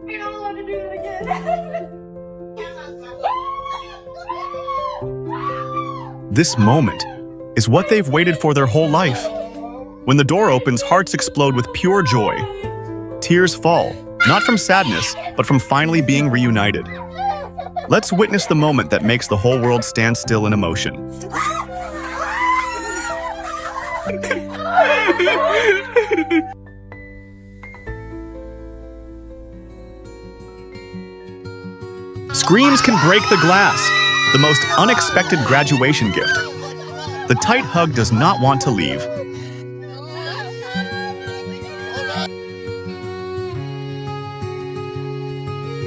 You're not allowed to do that again. This moment is what they've waited for their whole life. When the door opens, hearts explode with pure joy. Tears fall, not from sadness, but from finally being reunited. Let's witness the moment that makes the whole world stand still in emotion. Screams can break the glass, the most unexpected graduation gift. The tight hug does not want to leave.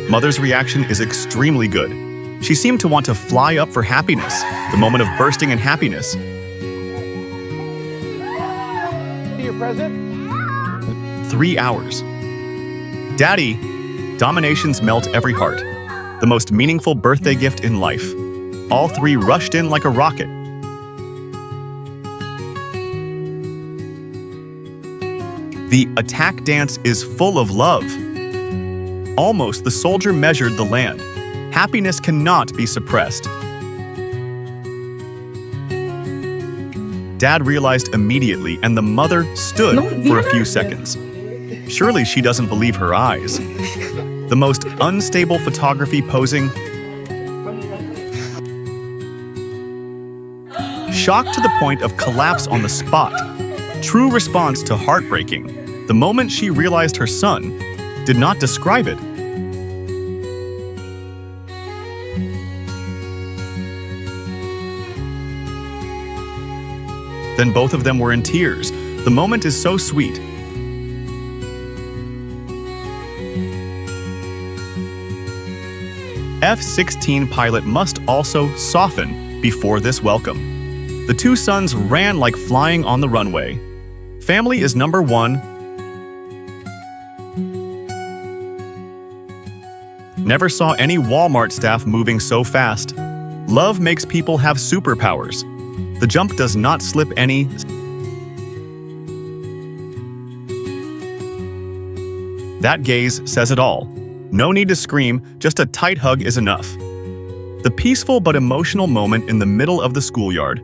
Mother's reaction is extremely good. She seemed to want to fly up for happiness, the moment of bursting in happiness. Your present? 3 hours. Daddy, dominations melt every heart. The most meaningful birthday gift in life. All three rushed in like a rocket. The attack dance is full of love. Almost the soldier measured the land. Happiness cannot be suppressed. Dad realized immediately, and the mother stood for a few seconds. Surely she doesn't believe her eyes. The most unstable photography posing. Shocked to the point of collapse on the spot. True response to heartbreaking. The moment she realized her son did not describe it. Then both of them were in tears. The moment is so sweet. F-16 pilot must also soften before this welcome. The two sons ran like flying on the runway. Family is number one. Never saw any Walmart staff moving so fast. Love makes people have superpowers. The jump does not slip any. That gaze says it all. No need to scream, just a tight hug is enough. The peaceful but emotional moment in the middle of the schoolyard.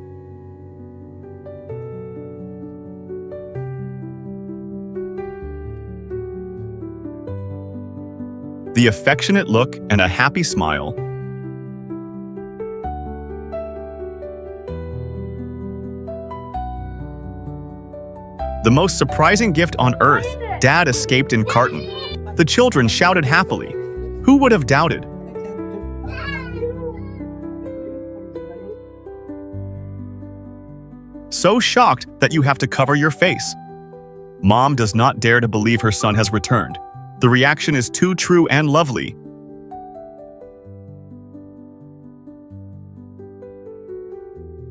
The affectionate look and a happy smile. The most surprising gift on earth, Dad escaped in carton. The children shouted happily. Who would have doubted? So shocked that you have to cover your face. Mom does not dare to believe her son has returned. The reaction is too true and lovely.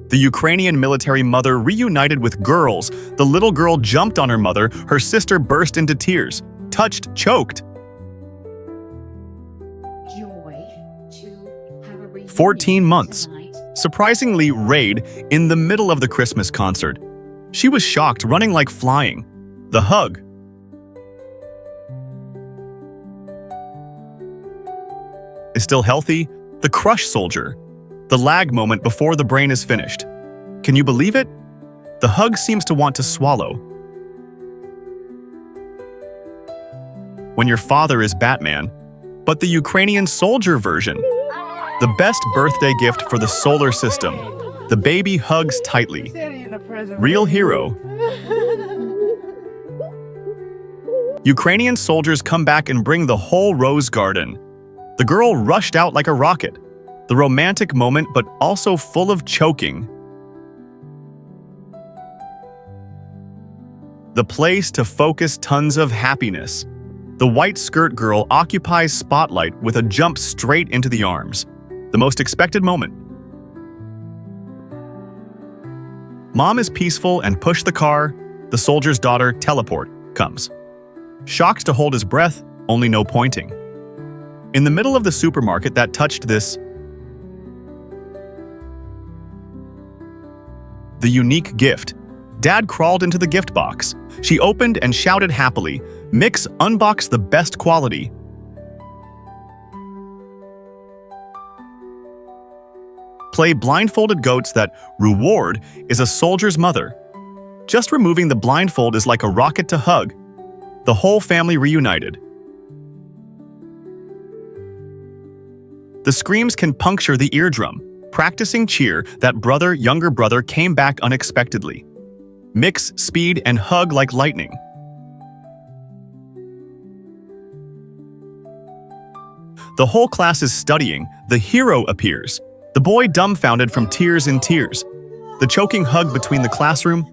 The Ukrainian military mother reunited with girls. The little girl jumped on her mother. Her sister burst into tears. Touched, choked. 14 months. Surprisingly, Raid in the middle of the Christmas concert. She was shocked, running like flying. The hug. Is still healthy. The crush soldier. The lag moment before the brain is finished. Can you believe it? The hug seems to want to swallow. When your father is Batman, but the Ukrainian soldier version. The best birthday gift for the solar system. The baby hugs tightly. Real hero. Ukrainian soldiers come back and bring the whole rose garden. The girl rushed out like a rocket. The romantic moment, but also full of choking. The place to focus tons of happiness. The white skirt girl occupies spotlight with a jump straight into the arms. The most expected moment. Mom is peaceful and push the car. The soldier's daughter, teleport, comes. Shocked to hold his breath, only no pointing. In the middle of the supermarket that touched this. The unique gift. Dad crawled into the gift box. She opened and shouted happily, "Mix unbox the best quality." Play blindfolded goats that reward is a soldier's mother. Just removing the blindfold is like a rocket to hug. The whole family reunited. The screams can puncture the eardrum. Practicing cheer, that younger brother came back unexpectedly. Mix speed and hug like lightning. The whole class is studying. The hero appears. The boy dumbfounded from tears in tears. The choking hug between the classroom.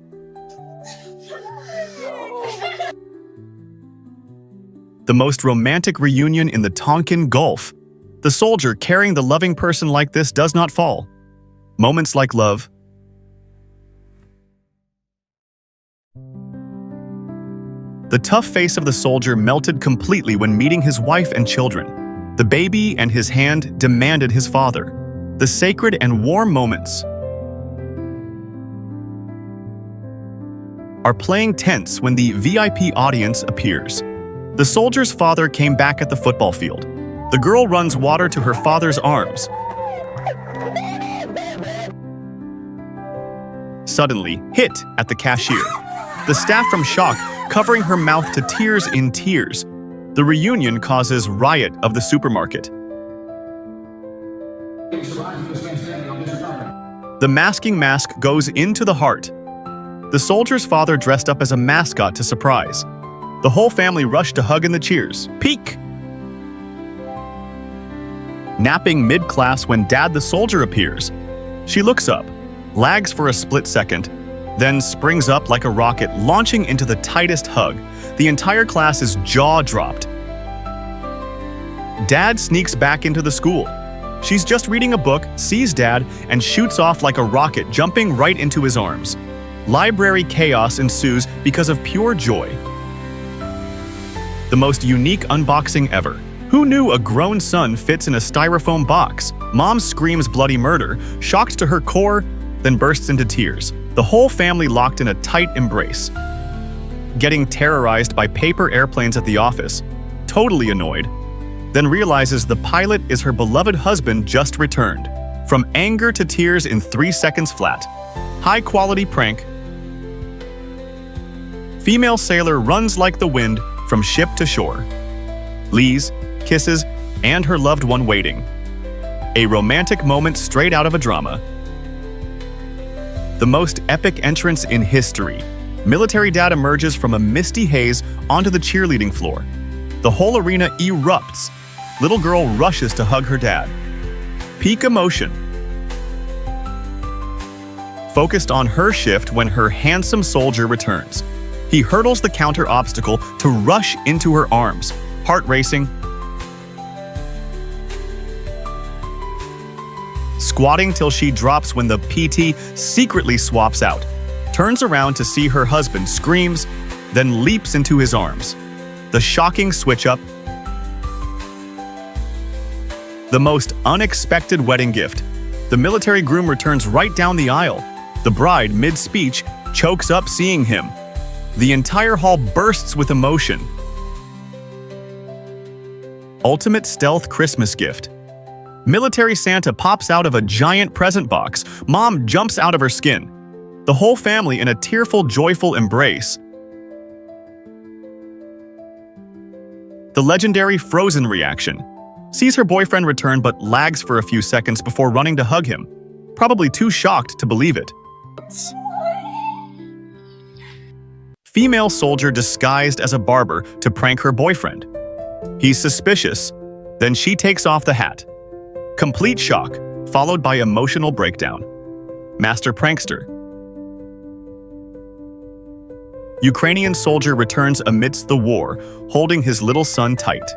The most romantic reunion in the Tonkin Gulf. The soldier carrying the loving person like this does not fall. Moments like love. The tough face of the soldier melted completely when meeting his wife and children. The baby and his hand demanded his father. The sacred and warm moments are playing tense when the VIP audience appears. The soldier's father came back at the football field. The girl runs water to her father's arms. Suddenly, hit at the cashier. The staff from shock, covering her mouth to tears in tears. The reunion causes riot of the supermarket. The masking mask goes into the heart. The soldier's father dressed up as a mascot to surprise. The whole family rushed to hug in the cheers. Peek! Napping mid-class when Dad the soldier appears. She looks up, lags for a split second, then springs up like a rocket, launching into the tightest hug. The entire class is jaw-dropped. Dad sneaks back into the school. She's just reading a book, sees Dad, and shoots off like a rocket, jumping right into his arms. Library chaos ensues because of pure joy. The most unique unboxing ever. Who knew a grown son fits in a styrofoam box? Mom screams bloody murder, shocked to her core, then bursts into tears. The whole family locked in a tight embrace. Getting terrorized by paper airplanes at the office, totally annoyed, then realizes the pilot is her beloved husband just returned. From anger to tears in 3 seconds flat. High-quality prank. Female sailor runs like the wind from ship to shore. Lees, kisses, and her loved one waiting. A romantic moment straight out of a drama. The most epic entrance in history. Military dad emerges from a misty haze onto the cheerleading floor. The whole arena erupts. Little girl rushes to hug her dad. Peak emotion. Focused on her shift when her handsome soldier returns. He hurdles the counter obstacle to rush into her arms. Heart racing. Squatting till she drops when the PT secretly swaps out. Turns around to see her husband, screams, then leaps into his arms. The shocking switch-up. The most unexpected wedding gift. The military groom returns right down the aisle. The bride, mid-speech, chokes up seeing him. The entire hall bursts with emotion. Ultimate stealth Christmas gift. Military Santa pops out of a giant present box. Mom jumps out of her skin. The whole family in a tearful, joyful embrace. The legendary Frozen reaction. Sees her boyfriend return but lags for a few seconds before running to hug him. Probably too shocked to believe it. Female soldier disguised as a barber to prank her boyfriend. He's suspicious, then she takes off the hat. Complete shock, followed by emotional breakdown. Master prankster. Ukrainian soldier returns amidst the war, holding his little son tight.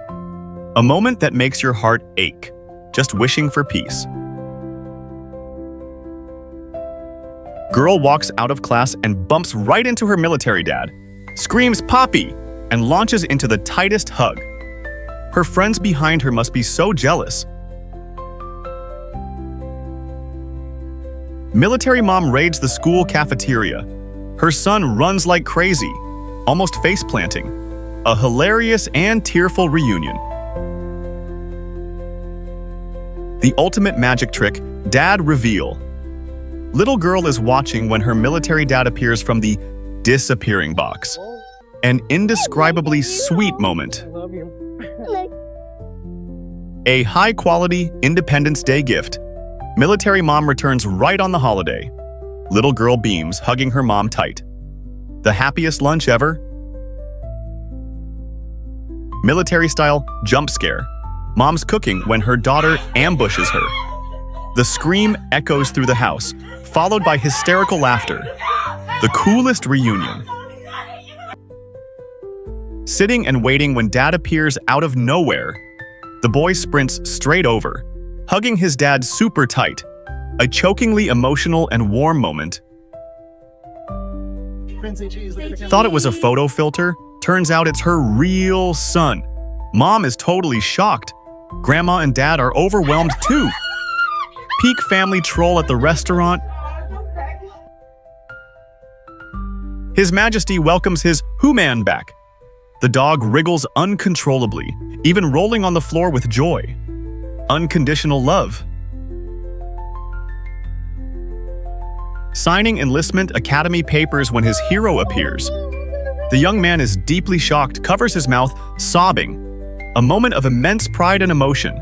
A moment that makes your heart ache, just wishing for peace. Girl walks out of class and bumps right into her military dad, screams "Poppy!" and launches into the tightest hug. Her friends behind her must be so jealous. Military mom raids the school cafeteria. Her son runs like crazy, almost face-planting. A hilarious and tearful reunion. The ultimate magic trick, dad reveal. Little girl is watching when her military dad appears from the disappearing box. An indescribably sweet moment. A high-quality Independence Day gift. Military mom returns right on the holiday. Little girl beams, hugging her mom tight. The happiest lunch ever? Military-style jump scare. Mom's cooking when her daughter ambushes her. The scream echoes through the house, followed by hysterical laughter. The coolest reunion. Sitting and waiting when dad appears out of nowhere. The boy sprints straight over, hugging his dad super tight. A chokingly emotional and warm moment. Thought it was a photo filter? Turns out it's her real son. Mom is totally shocked. Grandma and dad are overwhelmed too. Peak family troll at the restaurant. His Majesty welcomes his Who-Man back. The dog wriggles uncontrollably, even rolling on the floor with joy. Unconditional love. Signing enlistment academy papers when his hero appears. The young man is deeply shocked, covers his mouth, sobbing. A moment of immense pride and emotion.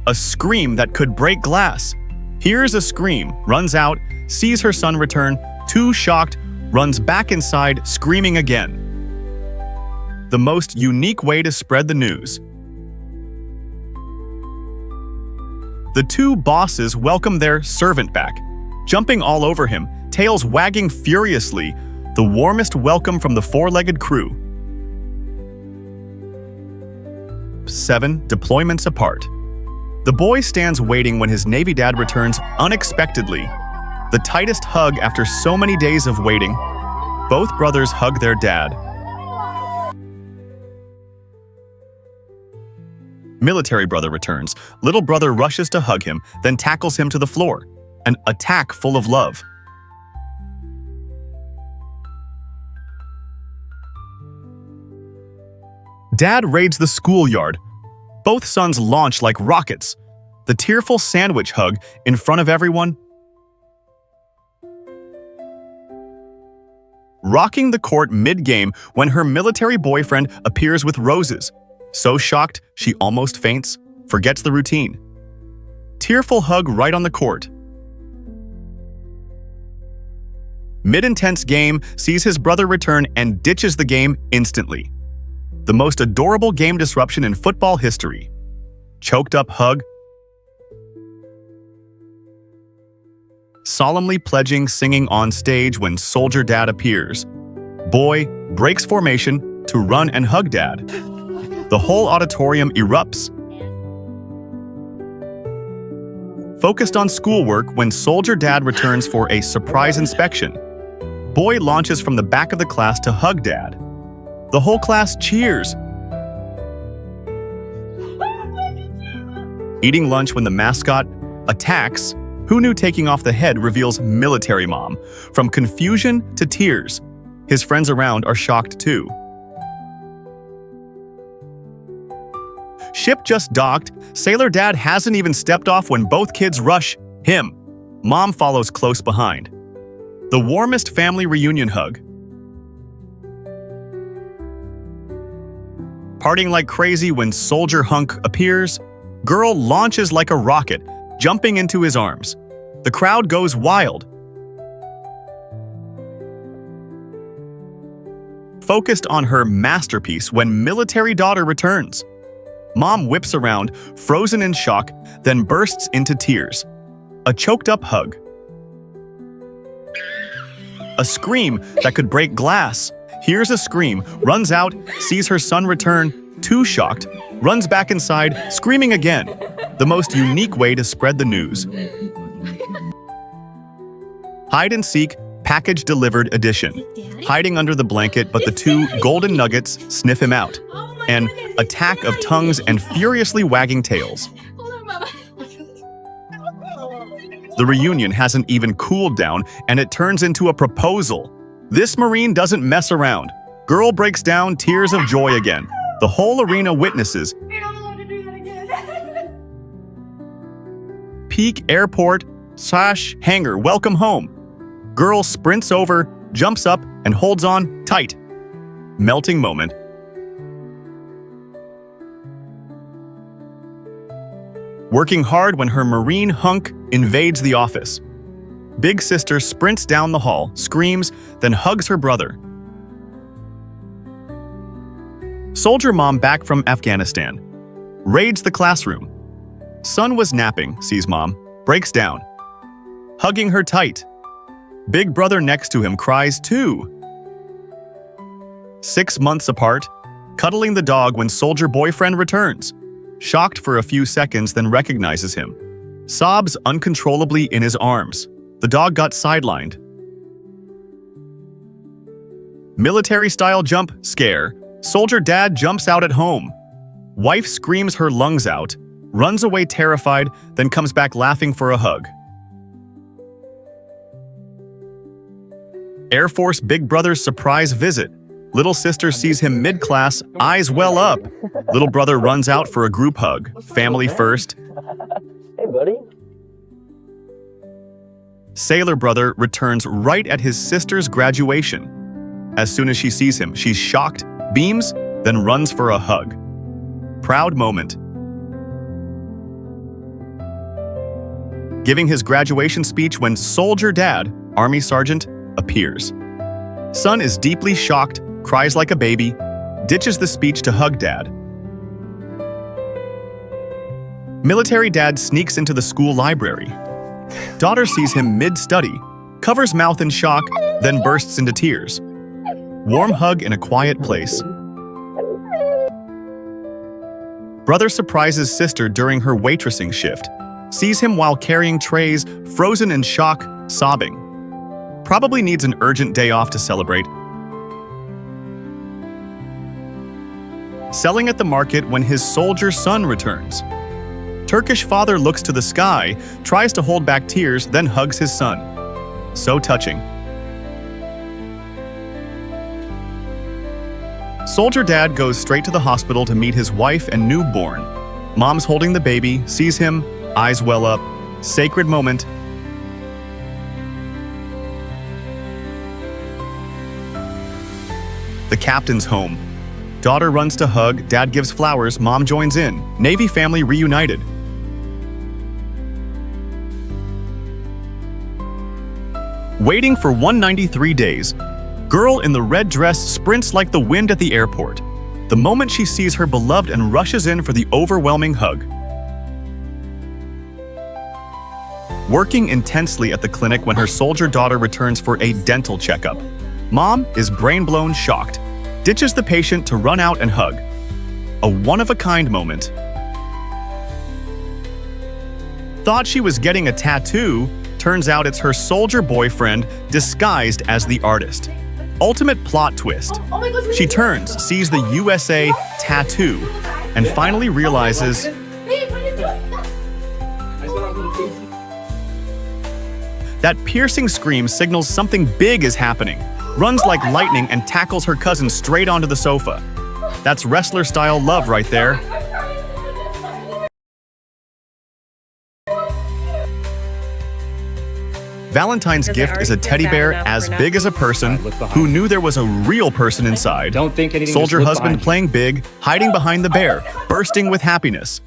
A scream that could break glass. Hears a scream, runs out, sees her son return, too shocked, runs back inside, screaming again. The most unique way to spread the news. The two bosses welcome their servant back, jumping all over him, tails wagging furiously, the warmest welcome from the four-legged crew. 7 deployments apart. The boy stands waiting when his Navy dad returns unexpectedly. The tightest hug after so many days of waiting. Both brothers hug their dad. Military brother returns. Little brother rushes to hug him, then tackles him to the floor. An attack full of love. Dad raids the schoolyard. Both sons launch like rockets. The tearful sandwich hug in front of everyone. Rocking the court mid-game when her military boyfriend appears with roses. So shocked, she almost faints, forgets the routine. Tearful hug right on the court. Mid-intense game sees his brother return and ditches the game instantly. The most adorable game disruption in football history. Choked up hug. Solemnly pledging singing on stage when soldier dad appears. Boy breaks formation to run and hug dad. The whole auditorium erupts. Focused on schoolwork when soldier dad returns for a surprise inspection. Boy launches from the back of the class to hug dad. The whole class cheers. Eating lunch when the mascot attacks. Who knew taking off the head reveals military mom? From confusion to tears. His friends around are shocked too. Ship just docked. Sailor dad hasn't even stepped off when both kids rush him. Mom follows close behind. The warmest family reunion hug. Partying like crazy when soldier hunk appears. Girl launches like a rocket, jumping into his arms. The crowd goes wild. Focused on her masterpiece when military daughter returns. Mom whips around, frozen in shock, then bursts into tears. A choked up hug. A scream that could break glass. Hears a scream, runs out, sees her son return, too shocked, runs back inside, screaming again. The most unique way to spread the news. Hide and seek, package delivered edition. Hiding under the blanket, but the two golden nuggets sniff him out. An attack of tongues and furiously wagging tails. The reunion hasn't even cooled down, and it turns into a proposal. This Marine doesn't mess around. Girl breaks down, tears of joy again. The whole arena witnesses. You're not allowed to do that again. Peak airport/hangar, welcome home. Girl sprints over, jumps up, and holds on tight. Melting moment. Working hard when her Marine hunk invades the office. Big sister sprints down the hall, screams, then hugs her brother. Soldier mom back from Afghanistan. Raids the classroom. Son was napping, sees mom, breaks down. Hugging her tight. Big brother next to him cries too. 6 months apart, cuddling the dog when soldier boyfriend returns. Shocked for a few seconds, then recognizes him. Sobs uncontrollably in his arms. The dog got sidelined. Military-style jump scare. Soldier dad jumps out at home. Wife screams her lungs out, runs away terrified, then comes back laughing for a hug. Air Force big brother's surprise visit. Little sister sees him mid-class, eyes well up. Little brother runs out for a group hug. Family first. Hey, buddy. Sailor brother returns right at his sister's graduation. As soon as she sees him, she's shocked, beams, then runs for a hug. Proud moment. Giving his graduation speech when soldier dad, Army sergeant, appears. Son is deeply shocked, cries like a baby, ditches the speech to hug dad. Military dad sneaks into the school library. Daughter sees him mid-study, covers mouth in shock, then bursts into tears. Warm hug in a quiet place. Brother surprises sister during her waitressing shift, sees him while carrying trays, frozen in shock, sobbing. Probably needs an urgent day off to celebrate. Selling at the market when his soldier son returns. Turkish father looks to the sky, tries to hold back tears, then hugs his son. So touching. Soldier dad goes straight to the hospital to meet his wife and newborn. Mom's holding the baby, sees him, eyes well up. Sacred moment. The captain's home. Daughter runs to hug, dad gives flowers, mom joins in. Navy family reunited. Waiting for 193 days. Girl in the red dress sprints like the wind at the airport. The moment she sees her beloved and rushes in for the overwhelming hug. Working intensely at the clinic when her soldier daughter returns for a dental checkup. Mom is brain-blown shocked. Ditches the patient to run out and hug. A one-of-a-kind moment. Thought she was getting a tattoo, turns out it's her soldier boyfriend disguised as the artist. Ultimate plot twist. Oh my gosh, She turns, sees the USA tattoo, and finally realizes Babe, what are you doing? that piercing scream signals something big is happening. Runs like lightning and tackles her cousin straight onto the sofa. That's wrestler-style love right there. Valentine's gift is a teddy bear as big as a person who knew there was a real person inside. Don't think anything. Soldier husband playing big, hiding behind the bear, bursting with happiness.